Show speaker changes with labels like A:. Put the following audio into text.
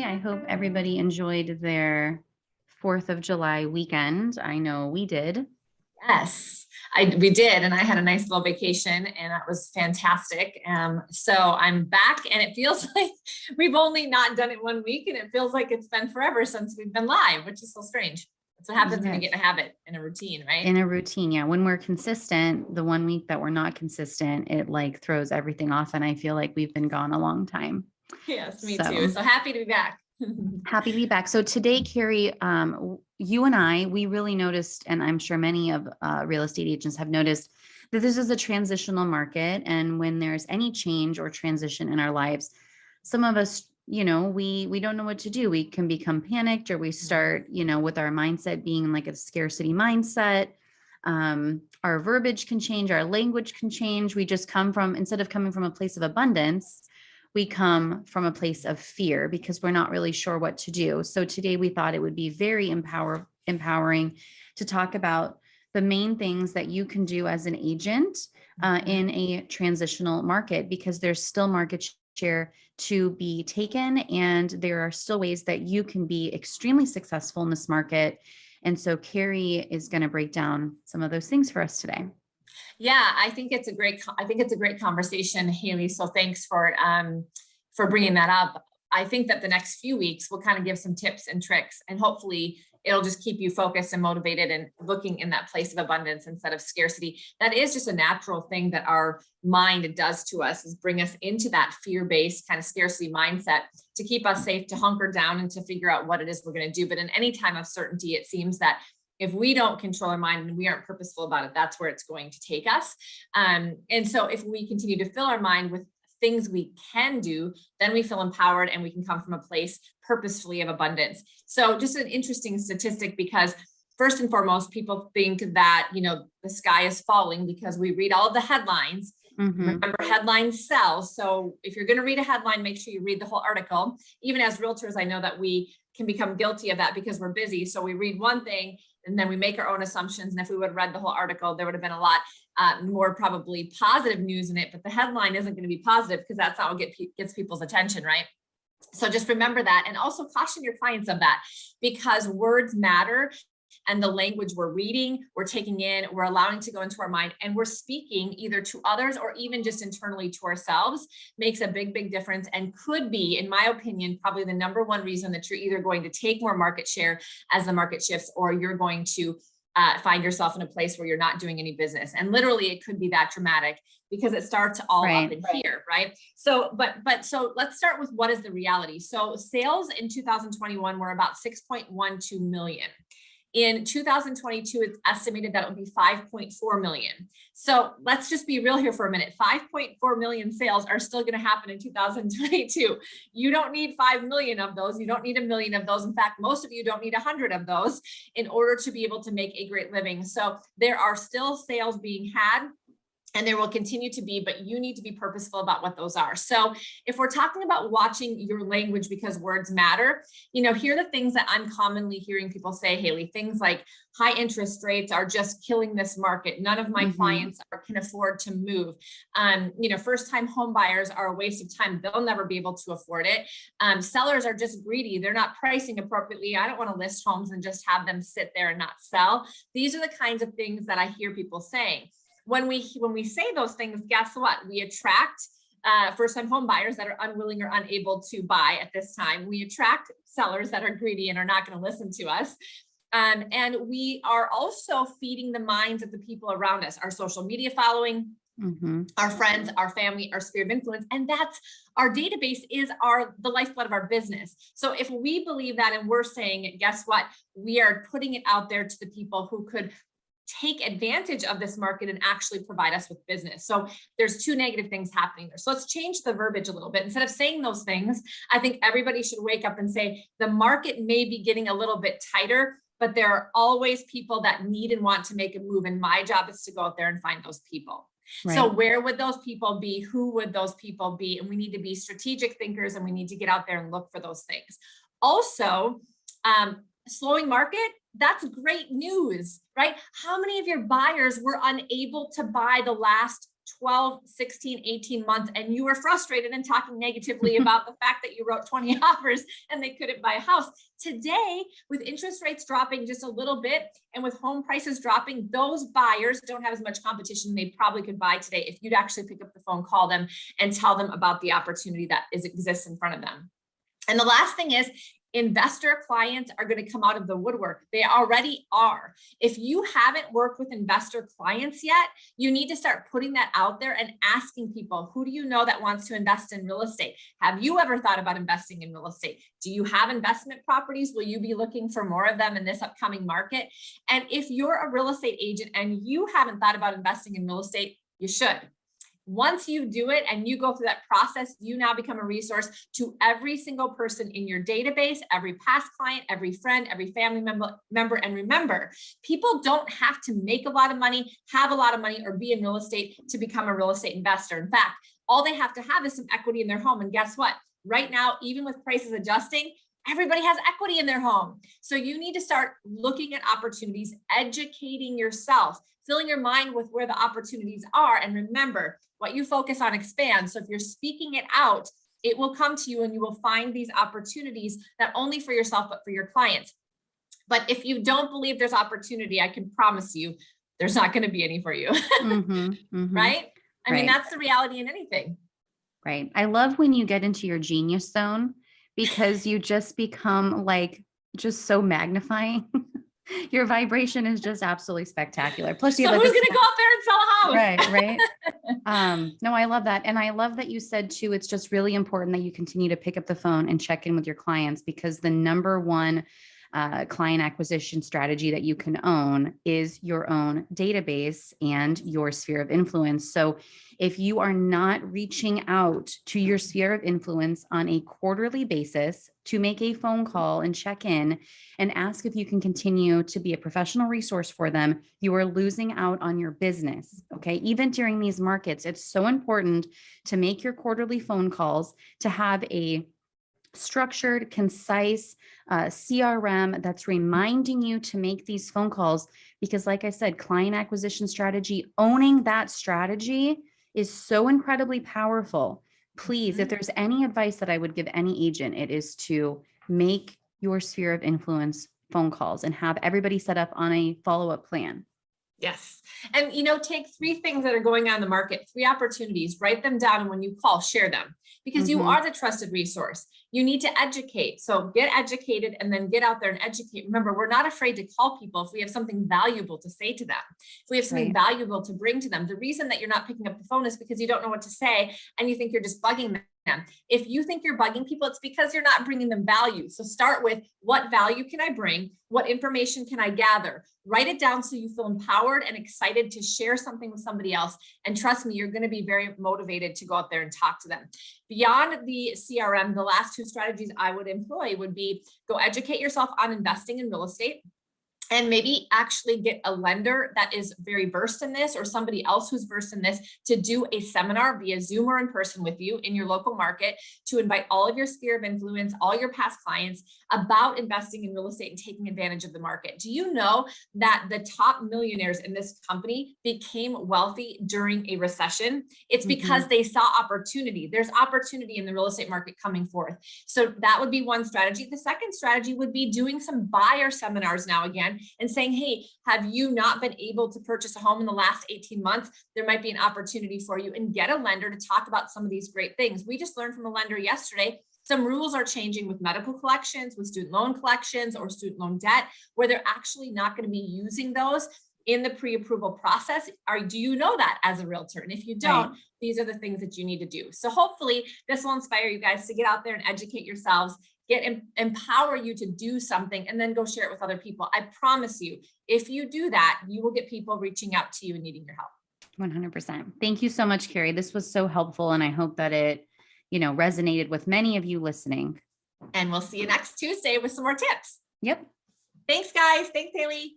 A: I hope everybody enjoyed their 4th of July weekend. I know we did.
B: Yes, we did, and I had a nice little vacation, and that was fantastic. So I'm back, and it feels like we've only not done it 1 week, and it feels like it's been forever since we've been live, which is so strange. That's what happens when you get in a habit and a routine, right?
A: In a routine, yeah. When we're consistent, the 1 week that we're not consistent, it like throws everything off, and I feel like we've been gone a long time.
B: Yes, me too. So happy to be back.
A: Happy to be back. So today, Cari, you and I, we really noticed, and I'm sure many of real estate agents have noticed that this is a transitional market. And when there's any change or transition in our lives, some of us, we don't know what to do. We can become panicked, or we start, with our mindset being like a scarcity mindset. Our verbiage can change, our language can change. We just instead of coming from a place of abundance, we come from a place of fear because we're not really sure what to do. So today we thought it would be very empowering to talk about the main things that you can do as an agent in a transitional market, because there's still market share to be taken, and there are still ways that you can be extremely successful in this market. And so Cari is going to break down some of those things for us today.
B: Yeah, I think it's a great conversation, Haley. So thanks for bringing that up. I think that the next few weeks we'll kind of give some tips and tricks, and hopefully it'll just keep you focused and motivated and looking in that place of abundance instead of scarcity. That is just a natural thing that our mind does to us, is bring us into that fear-based kind of scarcity mindset to keep us safe, to hunker down and to figure out what it is we're going to do. But in any time of certainty, it seems that if we don't control our mind and we aren't purposeful about it, that's where it's going to take us. And so if we continue to fill our mind with things we can do, then we feel empowered and we can come from a place purposefully of abundance. So just an interesting statistic, because first and foremost, people think that, the sky is falling because we read all of the headlines. Mm-hmm. Remember, headlines sell. So if you're going to read a headline, make sure you read the whole article. Even as realtors, I know that we can become guilty of that because we're busy. So we read one thing and then we make our own assumptions. And if we would have read the whole article, there would have been a lot more probably positive news in it, but the headline isn't going to be positive because that's not what gets people's attention, right? So just remember that, and also caution your clients of that, because words matter. And the language we're reading, we're taking in, we're allowing to go into our mind, and we're speaking either to others or even just internally to ourselves, makes a big, big difference, and could be, in my opinion, probably the number one reason that you're either going to take more market share as the market shifts, or you're going to find yourself in a place where you're not doing any business. And literally it could be that dramatic, because it starts all up in here, right? So, so let's start with what is the reality. So sales in 2021 were about 6.12 million. In 2022, it's estimated that it would be 5.4 million. So let's just be real here for a minute. 5.4 million sales are still going to happen in 2022. You don't need 5 million of those. You don't need 1 million of those. In fact, most of you don't need 100 of those in order to be able to make a great living. So there are still sales being had, and there will continue to be, but you need to be purposeful about what those are. So if we're talking about watching your language because words matter, here are the things that I'm commonly hearing people say, Haley, things like high interest rates are just killing this market. None of my clients can afford to move. First-time home buyers are a waste of time. They'll never be able to afford it. Sellers are just greedy. They're not pricing appropriately. I don't want to list homes and just have them sit there and not sell. These are the kinds of things that I hear people saying. When we say those things, guess what? We attract first-time home buyers that are unwilling or unable to buy at this time. We attract sellers that are greedy and are not going to listen to us. And we are also feeding the minds of the people around us, our social media following, our friends, our family, our sphere of influence. And that's our database is the lifeblood of our business. So if we believe that and we're saying it, guess what? We are putting it out there to the people who could take advantage of this market and actually provide us with business. So there's two negative things happening there. So let's change the verbiage a little bit. Instead of saying those things, I think everybody should wake up and say, the market may be getting a little bit tighter, but there are always people that need and want to make a move. And my job is to go out there and find those people. Right. So where would those people be? Who would those people be? And we need to be strategic thinkers, and we need to get out there and look for those things. Also, slowing market, that's great news, right? How many of your buyers were unable to buy the last 12, 16, 18 months, and you were frustrated and talking negatively about the fact that you wrote 20 offers and they couldn't buy a house. Today, with interest rates dropping just a little bit and with home prices dropping, those buyers don't have as much competition they probably could buy today if you'd actually pick up the phone, call them, and tell them about the opportunity that exists in front of them. And the last thing is, investor clients are going to come out of the woodwork. They already are. If you haven't worked with investor clients yet, you need to start putting that out there and asking people, who do you know that wants to invest in real estate? Have you ever thought about investing in real estate? Do you have investment properties? Will you be looking for more of them in this upcoming market? And if you're a real estate agent and you haven't thought about investing in real estate, you should. Once you do it and you go through that process, you now become a resource to every single person in your database, every past client, every friend, every family member. And remember, people don't have to make a lot of money, have a lot of money, or be in real estate to become a real estate investor. In fact, all they have to have is some equity in their home. And guess what? Right now, even with prices adjusting, everybody has equity in their home. So you need to start looking at opportunities, educating yourself, filling your mind with where the opportunities are. And remember, what you focus on expands. So if you're speaking it out, it will come to you and you will find these opportunities, not only for yourself, but for your clients. But if you don't believe there's opportunity, I can promise you, there's not going to be any for you. Right? I mean, that's the reality in anything.
A: Right. I love when you get into your genius zone because you just become like, just so magnifying. Your vibration is just absolutely spectacular. Plus, you
B: so
A: have
B: who's going to go out there and sell a house?
A: Right. No, I love that. And I love that you said too, it's just really important that you continue to pick up the phone and check in with your clients, because the number one client acquisition strategy that you can own is your own database and your sphere of influence. So if you are not reaching out to your sphere of influence on a quarterly basis to make a phone call and check in and ask if you can continue to be a professional resource for them, you are losing out on your business. Okay. Even during these markets, it's so important to make your quarterly phone calls, to have a structured, concise CRM that's reminding you to make these phone calls. Because like I said, client acquisition strategy, owning that strategy is so incredibly powerful. Please, if there's any advice that I would give any agent, it is to make your sphere of influence phone calls and have everybody set up on a follow-up plan.
B: Yes. And, take 3 things that are going on in the market, 3 opportunities, write them down. And when you call, share them, because you are the trusted resource. You need to educate. So get educated and then get out there and educate. Remember, we're not afraid to call people if we have something valuable to say to them, if we have something valuable to bring to them. The reason that you're not picking up the phone is because you don't know what to say and you think you're just bugging them. If you think you're bugging people, it's because you're not bringing them value. So start with, what value can I bring? What information can I gather? Write it down so you feel empowered and excited to share something with somebody else. And trust me, you're going to be very motivated to go out there and talk to them. Beyond the CRM, the last 2 strategies I would employ would be, go educate yourself on investing in real estate. And maybe actually get a lender that is very versed in this, or somebody else who's versed in this, to do a seminar via Zoom or in person with you in your local market, to invite all of your sphere of influence, all your past clients, about investing in real estate and taking advantage of the market. Do you know that the top millionaires in this company became wealthy during a recession? It's because they saw opportunity. There's opportunity in the real estate market coming forth. So that would be one strategy. The second strategy would be doing some buyer seminars now again, and saying, hey, have you not been able to purchase a home in the last 18 months? There might be an opportunity for you, and get a lender to talk about some of these great things. We just learned from a lender yesterday, some rules are changing with medical collections, with student loan collections, or student loan debt, where they're actually not going to be using those in the pre-approval process. Do you know that as a realtor? And if you don't, these are the things that you need to do. So hopefully this will inspire you guys to get out there and educate yourselves, empower you to do something, and then go share it with other people. I promise you, if you do that, you will get people reaching out to you and needing your help.
A: 100%. Thank you so much, Cari. This was so helpful. And I hope that it, resonated with many of you listening.
B: And we'll see you next Tuesday with some more tips.
A: Yep.
B: Thanks, guys. Thanks, Haley.